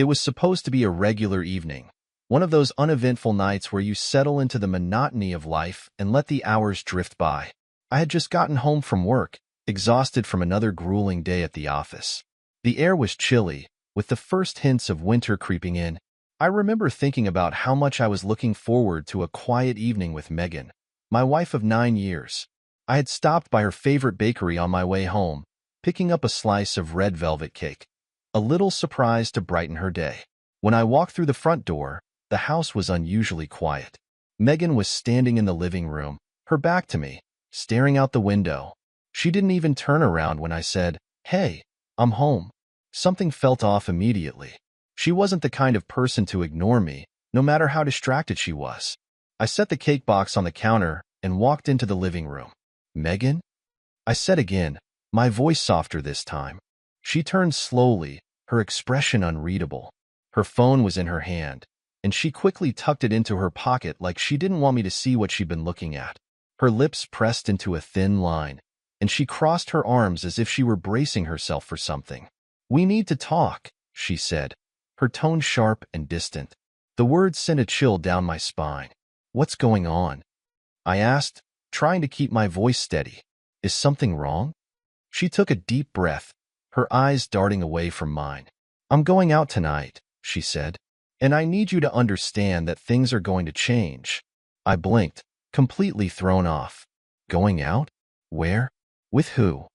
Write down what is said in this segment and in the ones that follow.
It was supposed to be a regular evening, one of those uneventful nights where you settle into the monotony of life and let the hours drift by. I had just gotten home from work, exhausted from another grueling day at the office. The air was chilly, with the first hints of winter creeping in. I remember thinking about how much I was looking forward to a quiet evening with Megan, my wife of 9 years. I had stopped by her favorite bakery on my way home, picking up a slice of red velvet cake, a little surprise to brighten her day. When I walked through the front door, the house was unusually quiet. Megan was standing in the living room, her back to me, staring out the window. She didn't even turn around when I said, "Hey, I'm home." Something felt off immediately. She wasn't the kind of person to ignore me, no matter how distracted she was. I set the cake box on the counter and walked into the living room. "Megan?" I said again, my voice softer this time. She turned slowly, her expression unreadable. Her phone was in her hand, and she quickly tucked it into her pocket like she didn't want me to see what she'd been looking at. Her lips pressed into a thin line, and she crossed her arms as if she were bracing herself for something. "We need to talk," she said, her tone sharp and distant. The words sent a chill down my spine. "What's going on?" I asked, trying to keep my voice steady. "Is something wrong?" She took a deep breath, her eyes darting away from mine. "I'm going out tonight," she said, "and I need you to understand that things are going to change." I blinked, completely thrown off. "Going out? Where? With who?"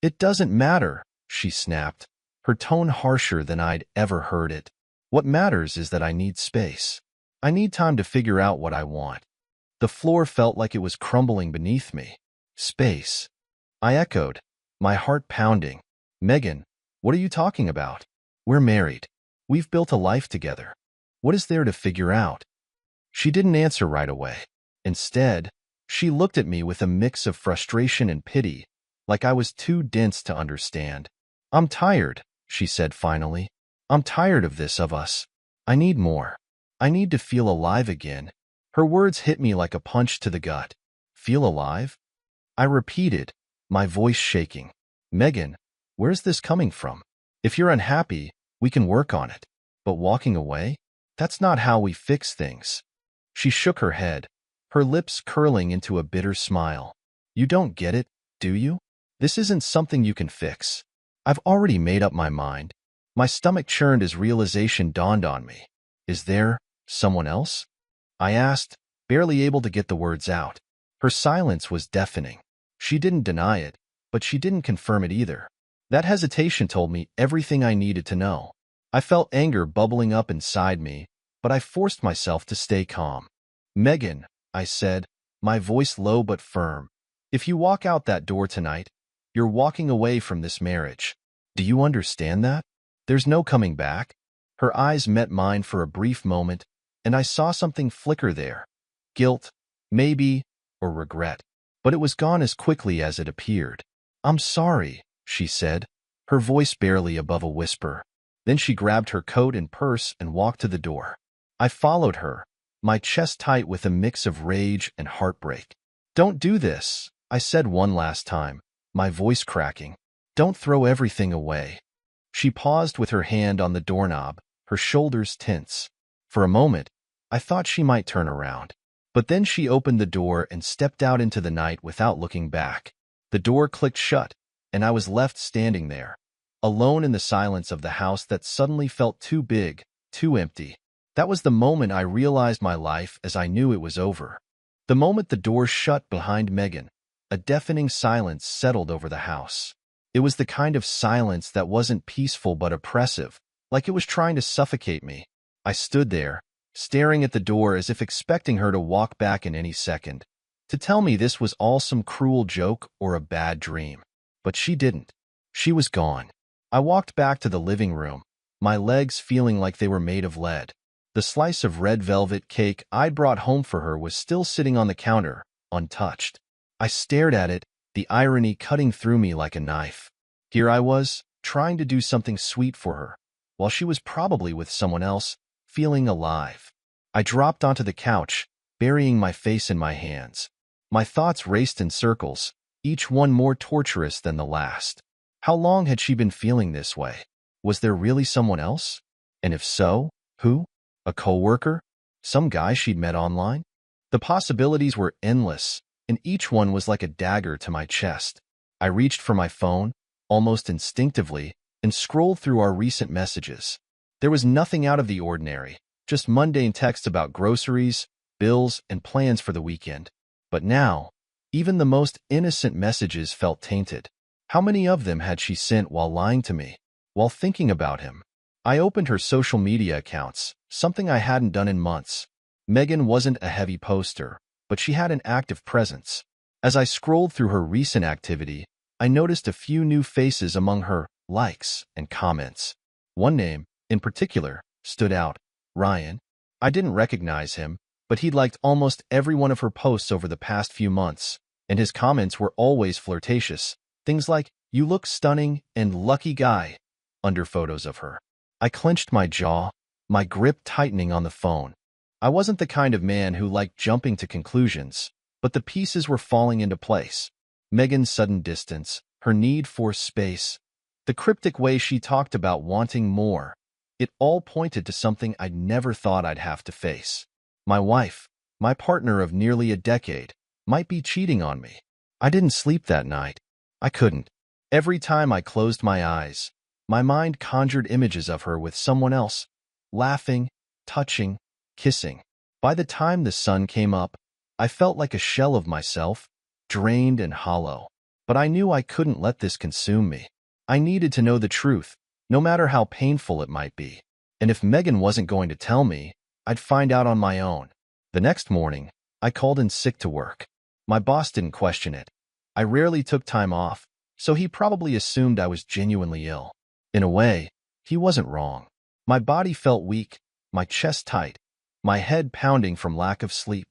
"It doesn't matter," she snapped, her tone harsher than I'd ever heard it. "What matters is that I need space. I need time to figure out what I want." The floor felt like it was crumbling beneath me. "Space," I echoed, my heart pounding. "Megan, what are you talking about? We're married. We've built a life together. What is there to figure out?" She didn't answer right away. Instead, she looked at me with a mix of frustration and pity, like I was too dense to understand. "I'm tired," she said finally. "I'm tired of this, of us. I need more. I need to feel alive again." Her words hit me like a punch to the gut. "Feel alive?" I repeated, my voice shaking. "Megan, where's this coming from? If you're unhappy, we can work on it. But walking away? That's not how we fix things." She shook her head, her lips curling into a bitter smile. "You don't get it, do you? This isn't something you can fix. I've already made up my mind." My stomach churned as realization dawned on me. "Is there someone else?" I asked, barely able to get the words out. Her silence was deafening. She didn't deny it, but she didn't confirm it either. That hesitation told me everything I needed to know. I felt anger bubbling up inside me, but I forced myself to stay calm. "Megan," I said, my voice low but firm, "if you walk out that door tonight, you're walking away from this marriage. Do you understand that? There's no coming back." Her eyes met mine for a brief moment, and I saw something flicker there. Guilt, maybe, or regret. But it was gone as quickly as it appeared. "I'm sorry," she said, her voice barely above a whisper. Then she grabbed her coat and purse and walked to the door. I followed her, my chest tight with a mix of rage and heartbreak. "Don't do this," I said one last time, my voice cracking. "Don't throw everything away." She paused with her hand on the doorknob, her shoulders tense. For a moment, I thought she might turn around. But then she opened the door and stepped out into the night without looking back. The door clicked shut, and I was left standing there, alone in the silence of the house that suddenly felt too big, too empty. That was the moment I realized my life as I knew it was over. The moment the door shut behind Megan, a deafening silence settled over the house. It was the kind of silence that wasn't peaceful but oppressive, like it was trying to suffocate me. I stood there, staring at the door as if expecting her to walk back in any second, to tell me this was all some cruel joke or a bad dream. But she didn't. She was gone. I walked back to the living room, my legs feeling like they were made of lead. The slice of red velvet cake I'd brought home for her was still sitting on the counter, untouched. I stared at it, the irony cutting through me like a knife. Here I was, trying to do something sweet for her, while she was probably with someone else, feeling alive. I dropped onto the couch, burying my face in my hands. My thoughts raced in circles, each one more torturous than the last. How long had she been feeling this way? Was there really someone else? And if so, who? A coworker? Some guy she'd met online? The possibilities were endless, and each one was like a dagger to my chest. I reached for my phone, almost instinctively, and scrolled through our recent messages. There was nothing out of the ordinary, just mundane texts about groceries, bills, and plans for the weekend. But now, even the most innocent messages felt tainted. How many of them had she sent while lying to me? While thinking about him? I opened her social media accounts, something I hadn't done in months. Megan wasn't a heavy poster, but she had an active presence. As I scrolled through her recent activity, I noticed a few new faces among her likes and comments. One name, in particular, stood out: Ryan. I didn't recognize him, but he'd liked almost every one of her posts over the past few months, and his comments were always flirtatious. Things like, "You look stunning," and "lucky guy," under photos of her. I clenched my jaw, my grip tightening on the phone. I wasn't the kind of man who liked jumping to conclusions, but the pieces were falling into place. Megan's sudden distance, her need for space, the cryptic way she talked about wanting more, it all pointed to something I'd never thought I'd have to face. My wife, my partner of nearly a decade, might be cheating on me. I didn't sleep that night. I couldn't. Every time I closed my eyes, my mind conjured images of her with someone else, laughing, touching, kissing. By the time the sun came up, I felt like a shell of myself, drained and hollow. But I knew I couldn't let this consume me. I needed to know the truth, no matter how painful it might be. And if Megan wasn't going to tell me, I'd find out on my own. The next morning, I called in sick to work. My boss didn't question it. I rarely took time off, so he probably assumed I was genuinely ill. In a way, he wasn't wrong. My body felt weak, my chest tight, my head pounding from lack of sleep.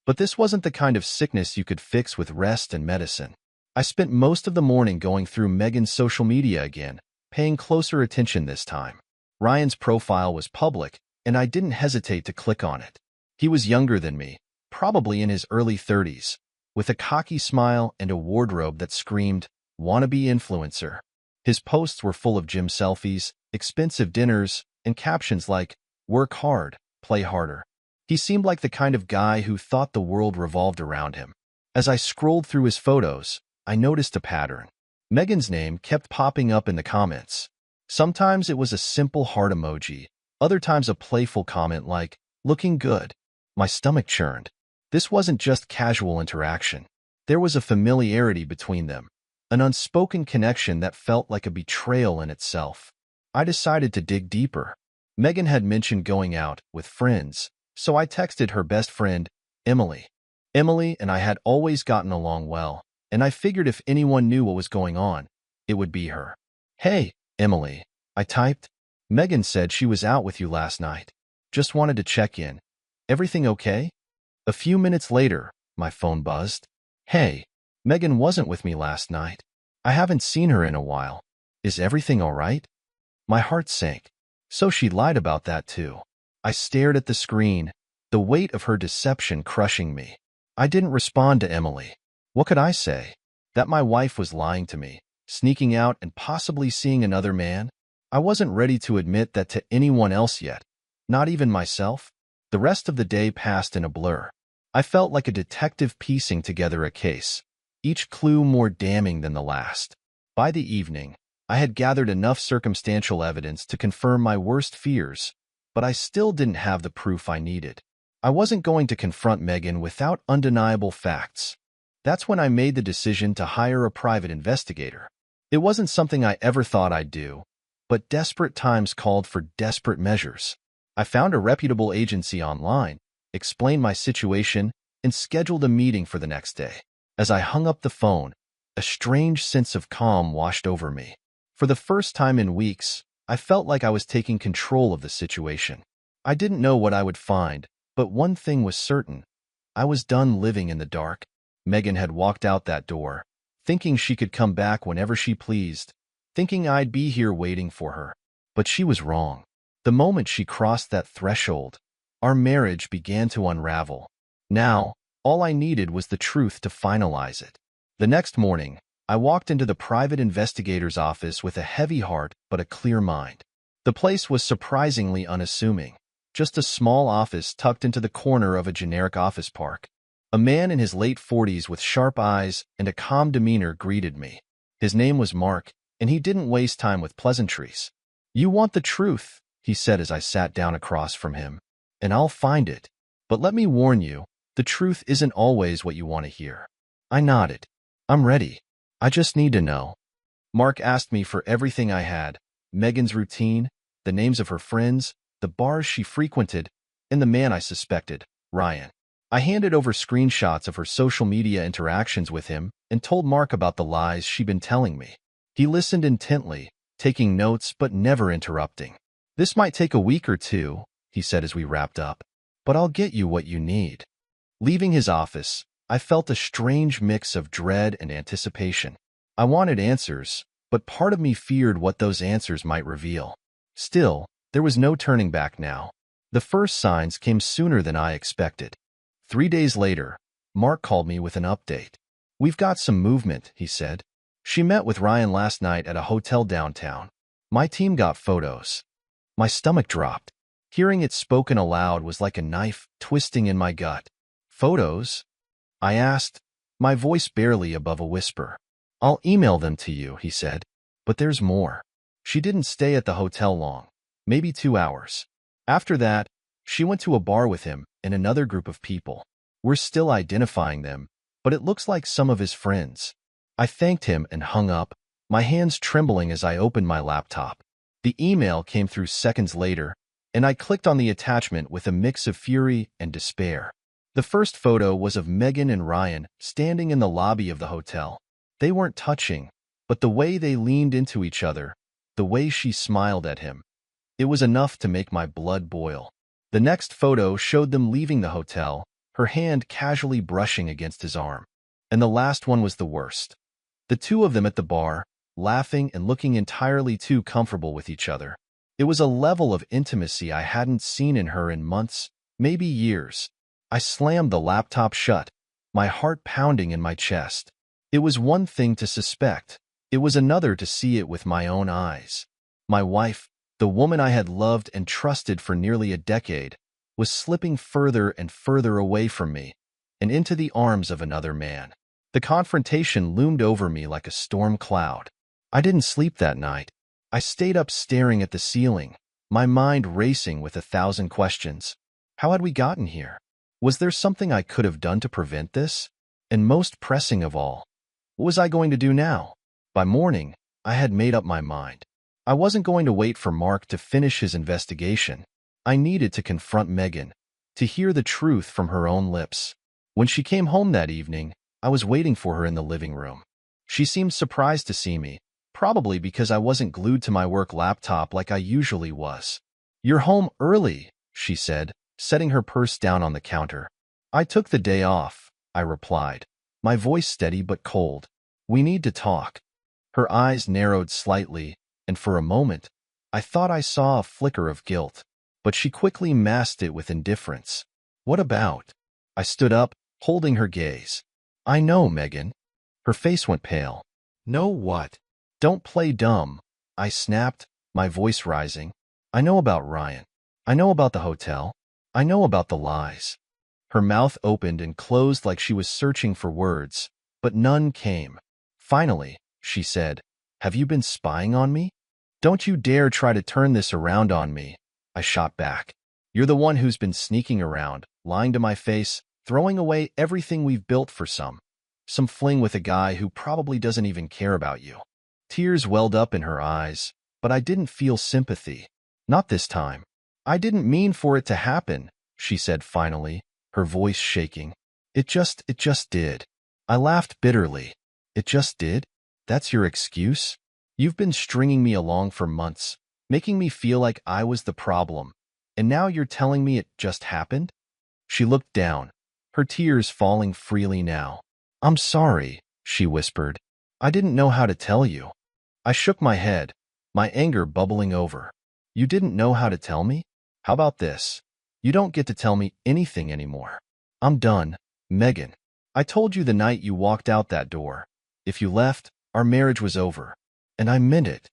But this wasn't the kind of sickness you could fix with rest and medicine. I spent most of the morning going through Megan's social media again, paying closer attention this time. Ryan's profile was public, and I didn't hesitate to click on it. He was younger than me, probably in his early 30s, with a cocky smile and a wardrobe that screamed, "wannabe influencer." His posts were full of gym selfies, expensive dinners, and captions like, "Work hard, play harder." He seemed like the kind of guy who thought the world revolved around him. As I scrolled through his photos, I noticed a pattern. Megan's name kept popping up in the comments. Sometimes it was a simple heart emoji, other times a playful comment like, "looking good." My stomach churned. This wasn't just casual interaction. There was a familiarity between them, an unspoken connection that felt like a betrayal in itself. I decided to dig deeper. Megan had mentioned going out with friends, so I texted her best friend, Emily. Emily and I had always gotten along well, and I figured if anyone knew what was going on, it would be her. "Hey, Emily," I typed. "Megan said she was out with you last night. Just wanted to check in. Everything okay?" A few minutes later, my phone buzzed. "Hey, Megan wasn't with me last night. I haven't seen her in a while. Is everything all right?" My heart sank. So she lied about that too. I stared at the screen, the weight of her deception crushing me. I didn't respond to Emily. What could I say? That my wife was lying to me, sneaking out and possibly seeing another man? I wasn't ready to admit that to anyone else yet, not even myself. The rest of the day passed in a blur. I felt like a detective piecing together a case, each clue more damning than the last. By the evening, I had gathered enough circumstantial evidence to confirm my worst fears, but I still didn't have the proof I needed. I wasn't going to confront Megan without undeniable facts. That's when I made the decision to hire a private investigator. It wasn't something I ever thought I'd do, but desperate times called for desperate measures. I found a reputable agency online, explained my situation, and scheduled a meeting for the next day. As I hung up the phone, a strange sense of calm washed over me. For the first time in weeks, I felt like I was taking control of the situation. I didn't know what I would find, but one thing was certain. I was done living in the dark. Megan had walked out that door, thinking she could come back whenever she pleased, thinking I'd be here waiting for her. But she was wrong. The moment she crossed that threshold, our marriage began to unravel. Now, all I needed was the truth to finalize it. The next morning, I walked into the private investigator's office with a heavy heart but a clear mind. The place was surprisingly unassuming. Just a small office tucked into the corner of a generic office park. A man in his late 40s with sharp eyes and a calm demeanor greeted me. His name was Mark, and he didn't waste time with pleasantries. "You want the truth," he said as I sat down across from him, "and I'll find it. But let me warn you, the truth isn't always what you want to hear." I nodded. "I'm ready. I just need to know." Mark asked me for everything I had: Megan's routine, the names of her friends, the bars she frequented, and the man I suspected, Ryan. I handed over screenshots of her social media interactions with him and told Mark about the lies she'd been telling me. He listened intently, taking notes but never interrupting. "This might take a week or two," he said as we wrapped up, "but I'll get you what you need." Leaving his office, I felt a strange mix of dread and anticipation. I wanted answers, but part of me feared what those answers might reveal. Still, there was no turning back now. The first signs came sooner than I expected. 3 days later, Mark called me with an update. "We've got some movement," he said. "She met with Ryan last night at a hotel downtown. My team got photos." My stomach dropped. Hearing it spoken aloud was like a knife twisting in my gut. "Photos?" I asked, my voice barely above a whisper. "I'll email them to you," he said. "But there's more. She didn't stay at the hotel long, maybe 2 hours. After that, she went to a bar with him and another group of people. We're still identifying them, but it looks like some of his friends." I thanked him and hung up, my hands trembling as I opened my laptop. The email came through seconds later, and I clicked on the attachment with a mix of fury and despair. The first photo was of Megan and Ryan standing in the lobby of the hotel. They weren't touching, but the way they leaned into each other, the way she smiled at him, it was enough to make my blood boil. The next photo showed them leaving the hotel, her hand casually brushing against his arm. And the last one was the worst. The two of them at the bar, laughing and looking entirely too comfortable with each other. It was a level of intimacy I hadn't seen in her in months, maybe years. I slammed the laptop shut, my heart pounding in my chest. It was one thing to suspect. It was another to see it with my own eyes. My wife, the woman I had loved and trusted for nearly a decade, was slipping further and further away from me and into the arms of another man. The confrontation loomed over me like a storm cloud. I didn't sleep that night. I stayed up staring at the ceiling, my mind racing with 1,000 questions. How had we gotten here? Was there something I could have done to prevent this? And most pressing of all, what was I going to do now? By morning, I had made up my mind. I wasn't going to wait for Mark to finish his investigation. I needed to confront Megan, to hear the truth from her own lips. When she came home that evening, I was waiting for her in the living room. She seemed surprised to see me, probably because I wasn't glued to my work laptop like I usually was. "You're home early," she said, setting her purse down on the counter. "I took the day off," I replied, my voice steady but cold. "We need to talk." Her eyes narrowed slightly, and for a moment, I thought I saw a flicker of guilt, but she quickly masked it with indifference. "What about?" I stood up, holding her gaze. "I know, Megan." Her face went pale. "Know what?" "Don't play dumb," I snapped, my voice rising. "I know about Ryan. I know about the hotel. I know about the lies." Her mouth opened and closed like she was searching for words, but none came. Finally, she said, "Have you been spying on me?" "Don't you dare try to turn this around on me," I shot back. "You're the one who's been sneaking around, lying to my face, throwing away everything we've built for some fling with a guy who probably doesn't even care about you." Tears welled up in her eyes, but I didn't feel sympathy. "Not this time." "I didn't mean for it to happen," she said finally, her voice shaking. It just did." I laughed bitterly. "It just did? That's your excuse? You've been stringing me along for months, making me feel like I was the problem, and now you're telling me it just happened?" She looked down, her tears falling freely now. "I'm sorry," she whispered. "I didn't know how to tell you." I shook my head, my anger bubbling over. "You didn't know how to tell me? How about this? You don't get to tell me anything anymore. I'm done, Megan. I told you the night you walked out that door. If you left, our marriage was over. And I meant it."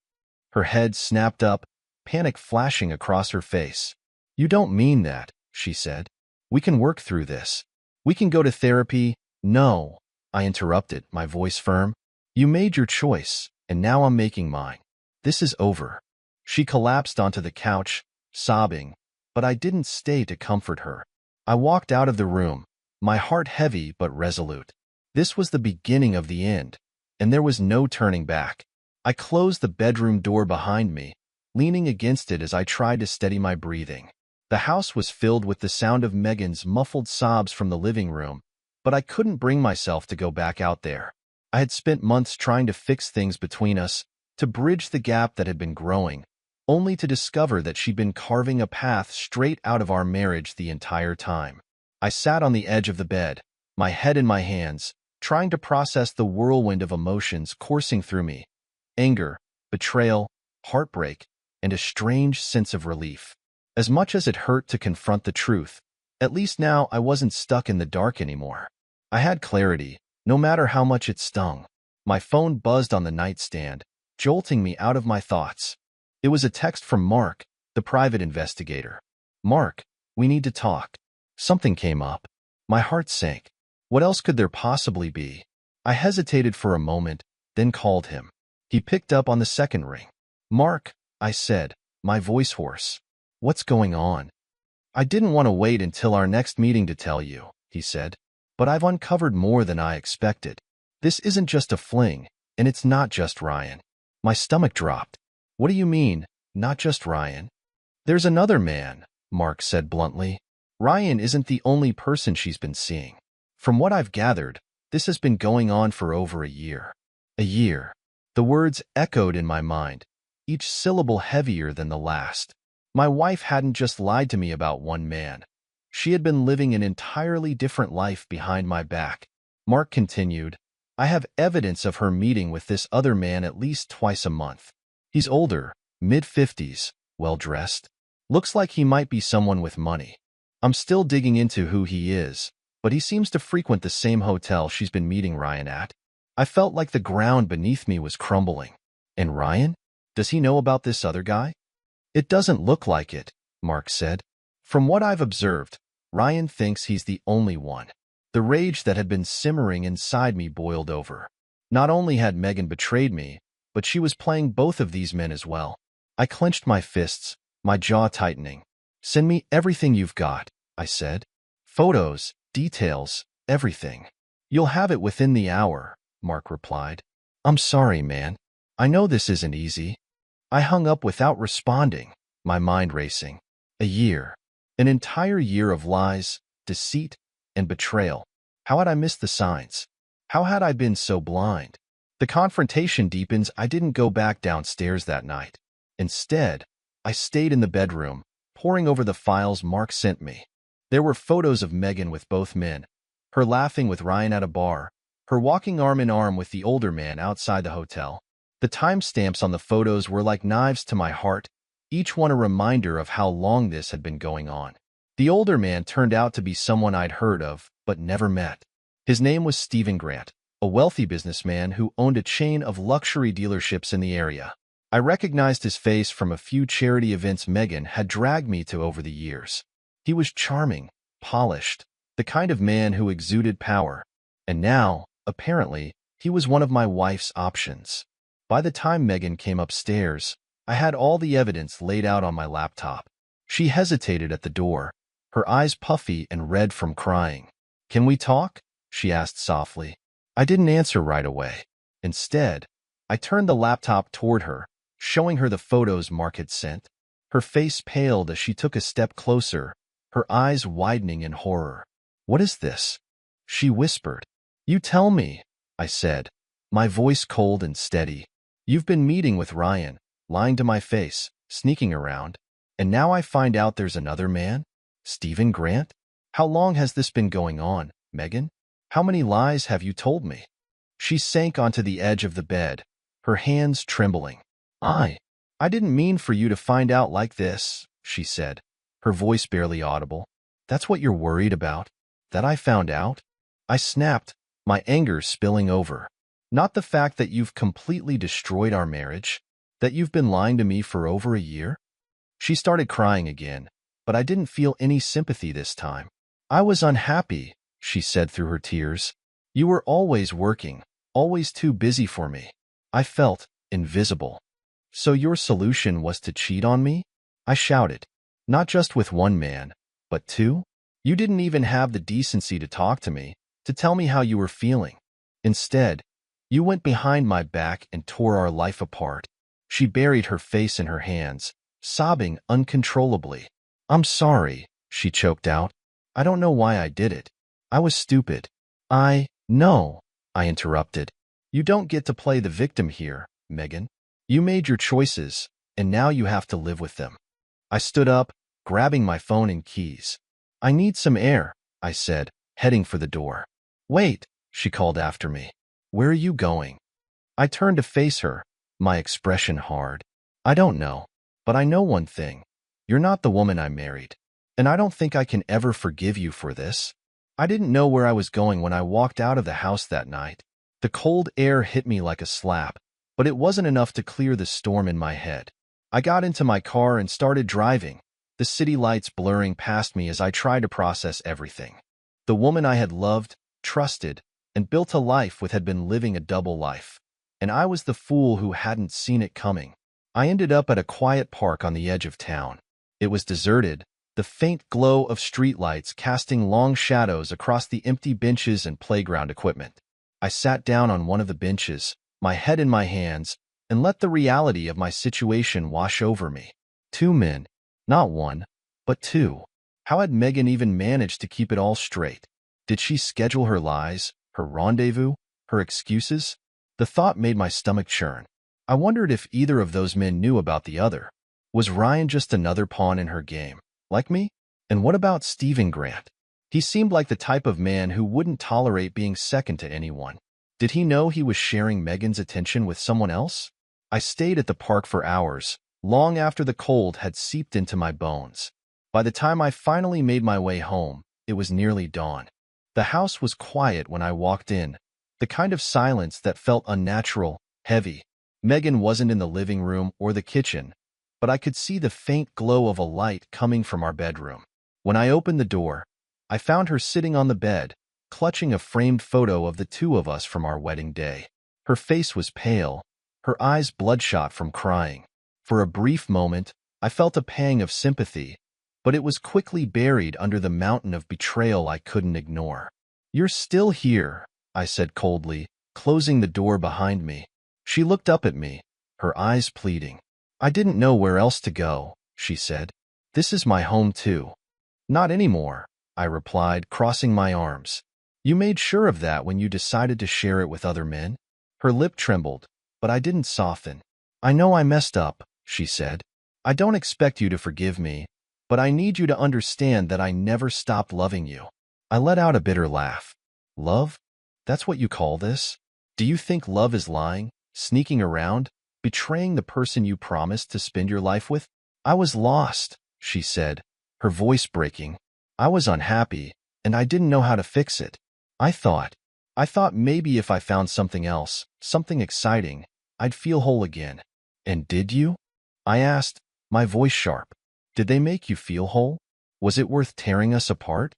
Her head snapped up, panic flashing across her face. "You don't mean that," she said. "We can work through this. We can go to therapy." "No," I interrupted, my voice firm. "You made your choice, and now I'm making mine. This is over." She collapsed onto the couch, sobbing, but I didn't stay to comfort her. I walked out of the room, my heart heavy but resolute. This was the beginning of the end, and there was no turning back. I closed the bedroom door behind me, leaning against it as I tried to steady my breathing. The house was filled with the sound of Megan's muffled sobs from the living room, but I couldn't bring myself to go back out there. I had spent months trying to fix things between us, to bridge the gap that had been growing, only to discover that she'd been carving a path straight out of our marriage the entire time. I sat on the edge of the bed, my head in my hands, trying to process the whirlwind of emotions coursing through me: anger, betrayal, heartbreak, and a strange sense of relief. As much as it hurt to confront the truth, at least now I wasn't stuck in the dark anymore. I had clarity, no matter how much it stung. My phone buzzed on the nightstand, jolting me out of my thoughts. It was a text from Mark, the private investigator. "Mark, we need to talk." Something came up. My heart sank. What else could there possibly be? I hesitated for a moment, then called him. He picked up on the second ring. "Mark," I said, my voice hoarse. "What's going on?" "I didn't want to wait until our next meeting to tell you," he said, "but I've uncovered more than I expected. This isn't just a fling, and it's not just Ryan." My stomach dropped. "What do you mean, not just Ryan?" "There's another man," Mark said bluntly. "Ryan isn't the only person she's been seeing. From what I've gathered, this has been going on for over a year." A year. The words echoed in my mind, each syllable heavier than the last. My wife hadn't just lied to me about one man. She had been living an entirely different life behind my back. Mark continued, "I have evidence of her meeting with this other man at least twice a month. He's older, mid-50s, well-dressed. Looks like he might be someone with money. I'm still digging into who he is, but he seems to frequent the same hotel she's been meeting Ryan at." I felt like the ground beneath me was crumbling. "And Ryan? Does he know about this other guy?" "It doesn't look like it," Mark said. "From what I've observed, Ryan thinks he's the only one." The rage that had been simmering inside me boiled over. Not only had Megan betrayed me, but she was playing both of these men as well. I clenched my fists, my jaw tightening. "Send me everything you've got," I said. "Photos, details, everything." "You'll have it within the hour," Mark replied. "I'm sorry, man. I know this isn't easy." I hung up without responding, my mind racing. A year. An entire year of lies, deceit, and betrayal. How had I missed the signs? How had I been so blind? The confrontation deepens. I didn't go back downstairs that night. Instead, I stayed in the bedroom, poring over the files Mark sent me. There were photos of Megan with both men, her laughing with Ryan at a bar, her walking arm in arm with the older man outside the hotel. The timestamps on the photos were like knives to my heart, each one a reminder of how long this had been going on. The older man turned out to be someone I'd heard of, but never met. His name was Stephen Grant, a wealthy businessman who owned a chain of luxury dealerships in the area. I recognized his face from a few charity events Megan had dragged me to over the years. He was charming, polished, the kind of man who exuded power. And now, apparently, he was one of my wife's options. By the time Megan came upstairs, I had all the evidence laid out on my laptop. She hesitated at the door, her eyes puffy and red from crying. "Can we talk?" she asked softly. I didn't answer right away. Instead, I turned the laptop toward her, showing her the photos Mark had sent. Her face paled as she took a step closer, her eyes widening in horror. "What is this?" she whispered. "You tell me," I said, my voice cold and steady. "You've been meeting with Ryan, lying to my face, sneaking around, and now I find out there's another man? Stephen Grant? How long has this been going on, Megan? How many lies have you told me?" She sank onto the edge of the bed, her hands trembling. I didn't mean for you to find out like this," she said, her voice barely audible. "That's what you're worried about? That I found out?" I snapped, my anger spilling over. "Not the fact that you've completely destroyed our marriage? That you've been lying to me for over a year?" She started crying again, but I didn't feel any sympathy this time. I was unhappy, she said through her tears. You were always working, always too busy for me. I felt invisible. So your solution was to cheat on me? I shouted. Not just with one man, but two? You didn't even have the decency to talk to me, to tell me how you were feeling. Instead, you went behind my back and tore our life apart. She buried her face in her hands, sobbing uncontrollably. I'm sorry, she choked out. I don't know why I did it. I was stupid. No, I interrupted. You don't get to play the victim here, Megan. You made your choices, and now you have to live with them. I stood up, grabbing my phone and keys. I need some air, I said, heading for the door. Wait, she called after me. Where are you going? I turned to face her, my expression hard. I don't know, but I know one thing. You're not the woman I married, and I don't think I can ever forgive you for this. I didn't know where I was going when I walked out of the house that night. The cold air hit me like a slap, but it wasn't enough to clear the storm in my head. I got into my car and started driving, the city lights blurring past me as I tried to process everything. The woman I had loved, trusted, and built a life with had been living a double life, and I was the fool who hadn't seen it coming. I ended up at a quiet park on the edge of town. It was deserted, the faint glow of streetlights casting long shadows across the empty benches and playground equipment. I sat down on one of the benches, my head in my hands, and let the reality of my situation wash over me. Two men, not one, but two. How had Megan even managed to keep it all straight? Did she schedule her lies, her rendezvous, her excuses? The thought made my stomach churn. I wondered if either of those men knew about the other. Was Ryan just another pawn in her game, like me? And what about Stephen Grant? He seemed like the type of man who wouldn't tolerate being second to anyone. Did he know he was sharing Megan's attention with someone else? I stayed at the park for hours, long after the cold had seeped into my bones. By the time I finally made my way home, it was nearly dawn. The house was quiet when I walked in, the kind of silence that felt unnatural, heavy. Megan wasn't in the living room or the kitchen, but I could see the faint glow of a light coming from our bedroom. When I opened the door, I found her sitting on the bed, clutching a framed photo of the two of us from our wedding day. Her face was pale, her eyes bloodshot from crying. For a brief moment, I felt a pang of sympathy, but it was quickly buried under the mountain of betrayal I couldn't ignore. You're still here, I said coldly, closing the door behind me. She looked up at me, her eyes pleading. I didn't know where else to go, she said. This is my home too. Not anymore, I replied, crossing my arms. You made sure of that when you decided to share it with other men? Her lip trembled, but I didn't soften. I know I messed up, she said. I don't expect you to forgive me, but I need you to understand that I never stopped loving you. I let out a bitter laugh. Love? That's what you call this? Do you think love is lying, sneaking around, betraying the person you promised to spend your life with? I was lost, she said, her voice breaking. I was unhappy, and I didn't know how to fix it. I thought maybe if I found something else, something exciting, I'd feel whole again. And did you? I asked, my voice sharp. Did they make you feel whole? Was it worth tearing us apart?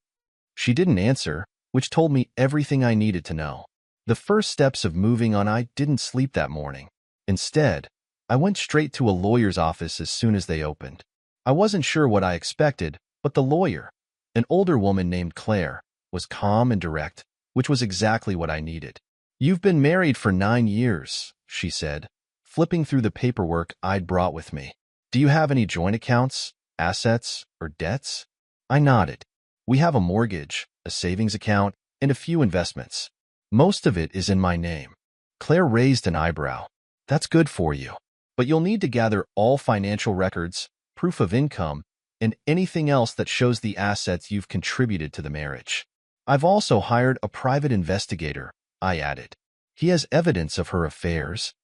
She didn't answer, which told me everything I needed to know. The first steps of moving on. I didn't sleep that morning. Instead, I went straight to a lawyer's office as soon as they opened. I wasn't sure what I expected, but the lawyer, an older woman named Claire, was calm and direct, which was exactly what I needed. You've been married for 9 years, she said, flipping through the paperwork I'd brought with me. Do you have any joint accounts, assets, or debts? I nodded. We have a mortgage, a savings account, and a few investments. Most of it is in my name. Claire raised an eyebrow. That's good for you. But you'll need to gather all financial records, proof of income, and anything else that shows the assets you've contributed to the marriage. I've also hired a private investigator, I added. He has evidence of her affairs.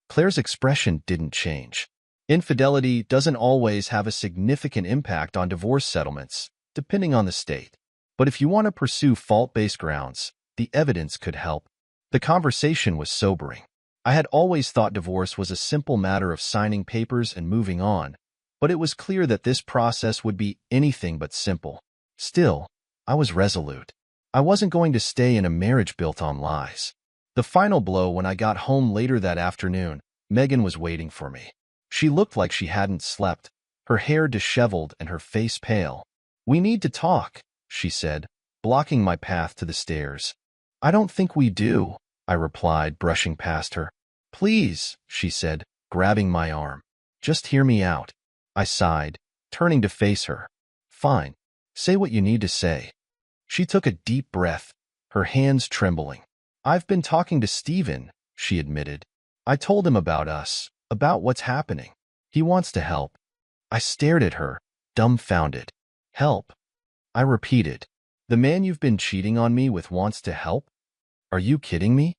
Claire's expression didn't change. Infidelity doesn't always have a significant impact on divorce settlements, depending on the state. But if you want to pursue fault-based grounds, the evidence could help. The conversation was sobering. I had always thought divorce was a simple matter of signing papers and moving on, but it was clear that this process would be anything but simple. Still, I was resolute. I wasn't going to stay in a marriage built on lies. The final blow when I got home later that afternoon, Megan was waiting for me. She looked like she hadn't slept, her hair disheveled and her face pale. "We need to talk," she said, blocking my path to the stairs. "I don't think we do," I replied, brushing past her. "Please," she said, grabbing my arm. "Just hear me out." I sighed, turning to face her. "Fine. Say what you need to say." She took a deep breath, her hands trembling. "I've been talking to Steven," she admitted. "I told him about us, about what's happening. He wants to help." I stared at her, dumbfounded. "Help?" I repeated. "The man you've been cheating on me with wants to help? Are you kidding me?"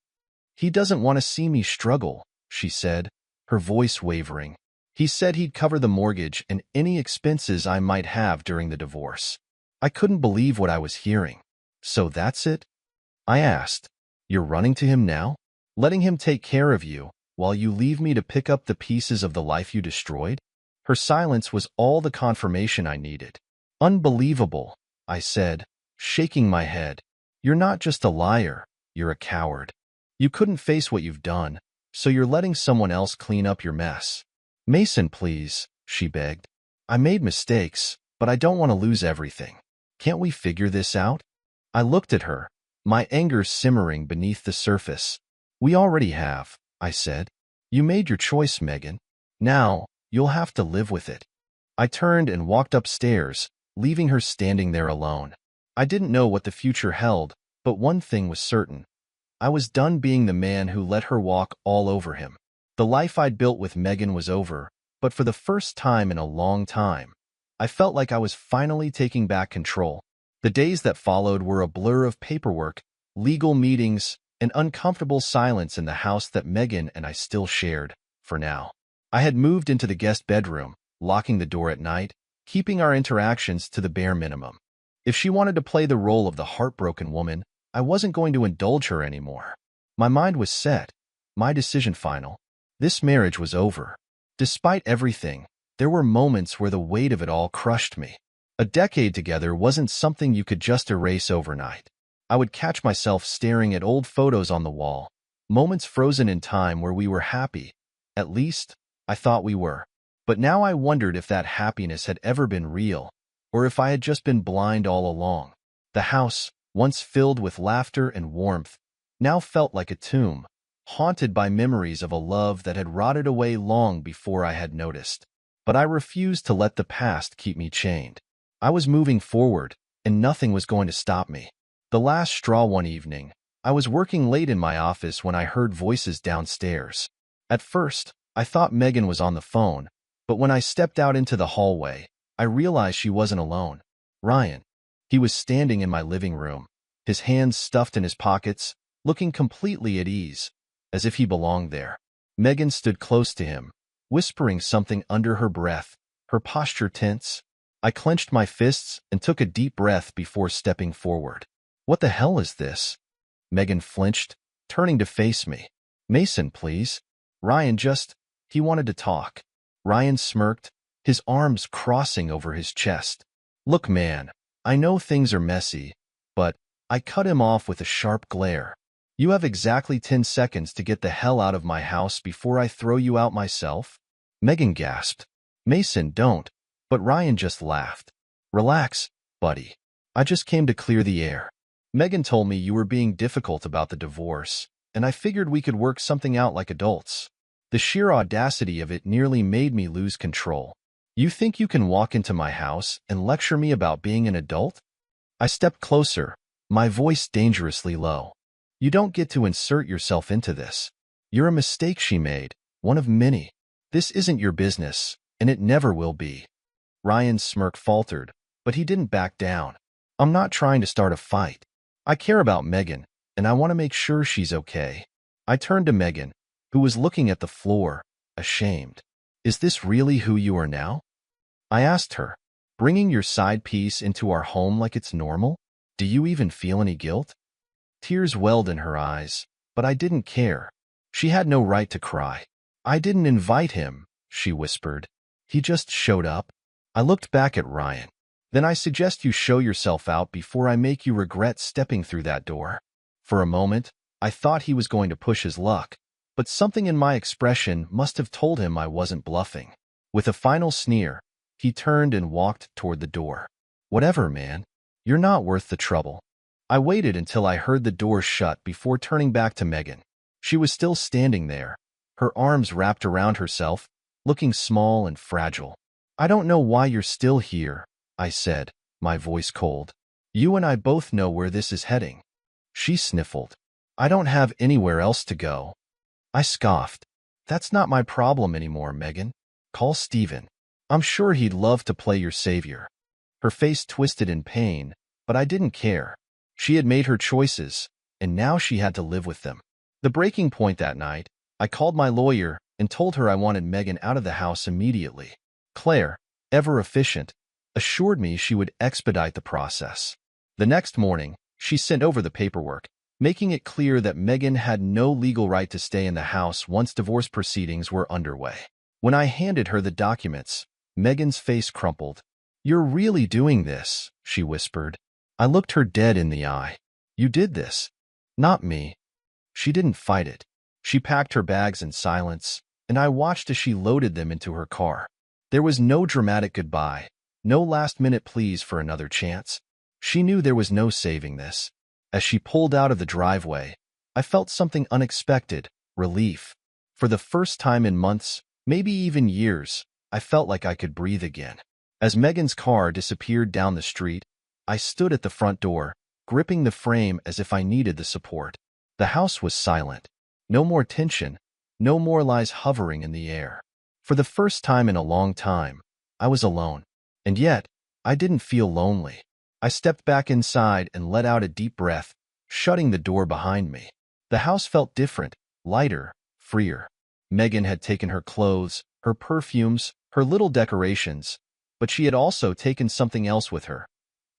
"He doesn't want to see me struggle," she said, her voice wavering. "He said he'd cover the mortgage and any expenses I might have during the divorce." I couldn't believe what I was hearing. "So that's it?" I asked. "You're running to him now? Letting him take care of you, while you leave me to pick up the pieces of the life you destroyed?" Her silence was all the confirmation I needed. "Unbelievable," I said, shaking my head. "You're not just a liar, you're a coward. You couldn't face what you've done, so you're letting someone else clean up your mess." "Mason, please," she begged. "I made mistakes, but I don't want to lose everything. Can't we figure this out?" I looked at her, my anger simmering beneath the surface. "We already have," I said. "You made your choice, Megan. Now, you'll have to live with it." I turned and walked upstairs, leaving her standing there alone. I didn't know what the future held, but one thing was certain. I was done being the man who let her walk all over him. The life I'd built with Megan was over, but for the first time in a long time, I felt like I was finally taking back control. The days that followed were a blur of paperwork, legal meetings, and uncomfortable silence in the house that Megan and I still shared, for now. I had moved into the guest bedroom, locking the door at night, keeping our interactions to the bare minimum. If she wanted to play the role of the heartbroken woman, I wasn't going to indulge her anymore. My mind was set, my decision final. This marriage was over. Despite everything, there were moments where the weight of it all crushed me. A decade together wasn't something you could just erase overnight. I would catch myself staring at old photos on the wall, moments frozen in time where we were happy. At least, I thought we were. But now I wondered if that happiness had ever been real, or if I had just been blind all along. The house, once filled with laughter and warmth, now felt like a tomb, haunted by memories of a love that had rotted away long before I had noticed. But I refused to let the past keep me chained. I was moving forward, and nothing was going to stop me. The last straw one evening, I was working late in my office when I heard voices downstairs. At first, I thought Megan was on the phone, but when I stepped out into the hallway, I realized she wasn't alone. Ryan. He was standing in my living room, his hands stuffed in his pockets, looking completely at ease, as if he belonged there. Megan stood close to him, whispering something under her breath, her posture tense. I clenched my fists and took a deep breath before stepping forward. "What the hell is this?" Megan flinched, turning to face me. "Mason, please." "Ryan he wanted to talk." Ryan smirked, his arms crossing over his chest. "Look, man, I know things are messy, but—" I cut him off with a sharp glare. "You have exactly 10 seconds to get the hell out of my house before I throw you out myself." Megan gasped. "Mason, don't." But Ryan just laughed. "Relax, buddy. I just came to clear the air. Megan told me you were being difficult about the divorce, and I figured we could work something out like adults." The sheer audacity of it nearly made me lose control. "You think you can walk into my house and lecture me about being an adult?" I stepped closer, my voice dangerously low. "You don't get to insert yourself into this. You're a mistake she made, one of many. This isn't your business, and it never will be." Ryan's smirk faltered, but he didn't back down. "I'm not trying to start a fight. I care about Megan, and I want to make sure she's okay." I turned to Megan, who was looking at the floor, ashamed. "Is this really who you are now?" I asked her. "Bringing your side piece into our home like it's normal? Do you even feel any guilt?" Tears welled in her eyes, but I didn't care. She had no right to cry. "I didn't invite him," she whispered. He just showed up. I looked back at Ryan. Then I suggest you show yourself out before I make you regret stepping through that door. For a moment, I thought he was going to push his luck, but something in my expression must have told him I wasn't bluffing. With a final sneer, he turned and walked toward the door. Whatever, man. You're not worth the trouble. I waited until I heard the door shut before turning back to Megan. She was still standing there, her arms wrapped around herself, looking small and fragile. I don't know why you're still here, I said, my voice cold. You and I both know where this is heading. She sniffled. I don't have anywhere else to go. I scoffed. That's not my problem anymore, Megan. Call Steven. I'm sure he'd love to play your savior. Her face twisted in pain, but I didn't care. She had made her choices, and now she had to live with them. The breaking point that night, I called my lawyer and told her I wanted Megan out of the house immediately. Claire, ever efficient, assured me she would expedite the process. The next morning, she sent over the paperwork, making it clear that Megan had no legal right to stay in the house once divorce proceedings were underway. When I handed her the documents, Megan's face crumpled. You're really doing this, she whispered. I looked her dead in the eye. You did this. Not me. She didn't fight it. She packed her bags in silence, and I watched as she loaded them into her car. There was no dramatic goodbye, no last-minute pleas for another chance. She knew there was no saving this. As she pulled out of the driveway, I felt something unexpected, relief. For the first time in months, maybe even years, I felt like I could breathe again. As Megan's car disappeared down the street, I stood at the front door, gripping the frame as if I needed the support. The house was silent. No more tension, no more lies hovering in the air. For the first time in a long time, I was alone. And yet, I didn't feel lonely. I stepped back inside and let out a deep breath, shutting the door behind me. The house felt different, lighter, freer. Megan had taken her clothes, her perfumes, her little decorations, but she had also taken something else with her.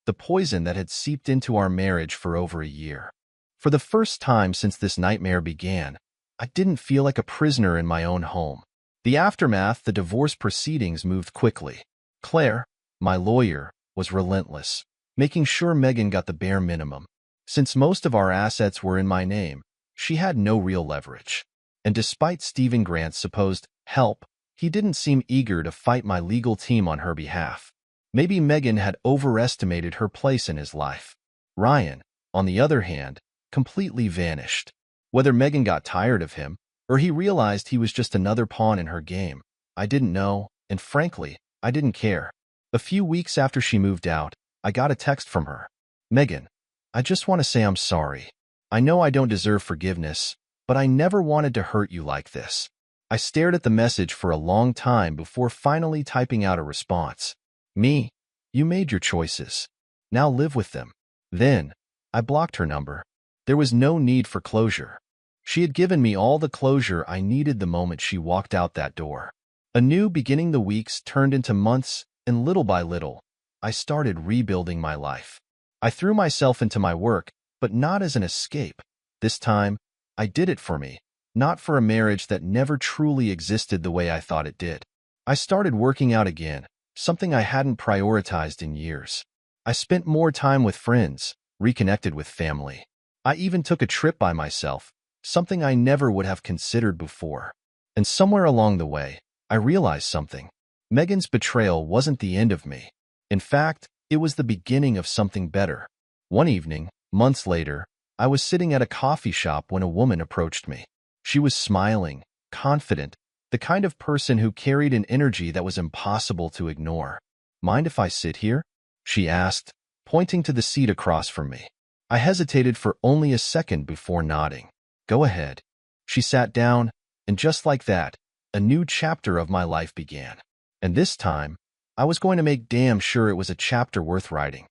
The poison that had seeped into our marriage for over a year. For the first time since this nightmare began, I didn't feel like a prisoner in my own home. The aftermath, the divorce proceedings moved quickly. Claire, my lawyer, was relentless, making sure Megan got the bare minimum. Since most of our assets were in my name, she had no real leverage. And despite Stephen Grant's supposed help, he didn't seem eager to fight my legal team on her behalf. Maybe Megan had overestimated her place in his life. Ryan, on the other hand, completely vanished. Whether Megan got tired of him, or he realized he was just another pawn in her game, I didn't know, and frankly, I didn't care. A few weeks after she moved out, I got a text from her. Megan, I just want to say I'm sorry. I know I don't deserve forgiveness, but I never wanted to hurt you like this. I stared at the message for a long time before finally typing out a response. Me, you made your choices. Now live with them. Then, I blocked her number. There was no need for closure. She had given me all the closure I needed the moment she walked out that door. A new beginning. The weeks turned into months, and little by little, I started rebuilding my life. I threw myself into my work, but not as an escape. This time, I did it for me, not for a marriage that never truly existed the way I thought it did. I started working out again, something I hadn't prioritized in years. I spent more time with friends, reconnected with family. I even took a trip by myself, something I never would have considered before. And somewhere along the way, I realized something. Megan's betrayal wasn't the end of me. In fact, it was the beginning of something better. One evening, months later, I was sitting at a coffee shop when a woman approached me. She was smiling, confident, the kind of person who carried an energy that was impossible to ignore. Mind if I sit here? She asked, pointing to the seat across from me. I hesitated for only a second before nodding. Go ahead. She sat down, and just like that, a new chapter of my life began. And this time, I was going to make damn sure it was a chapter worth writing.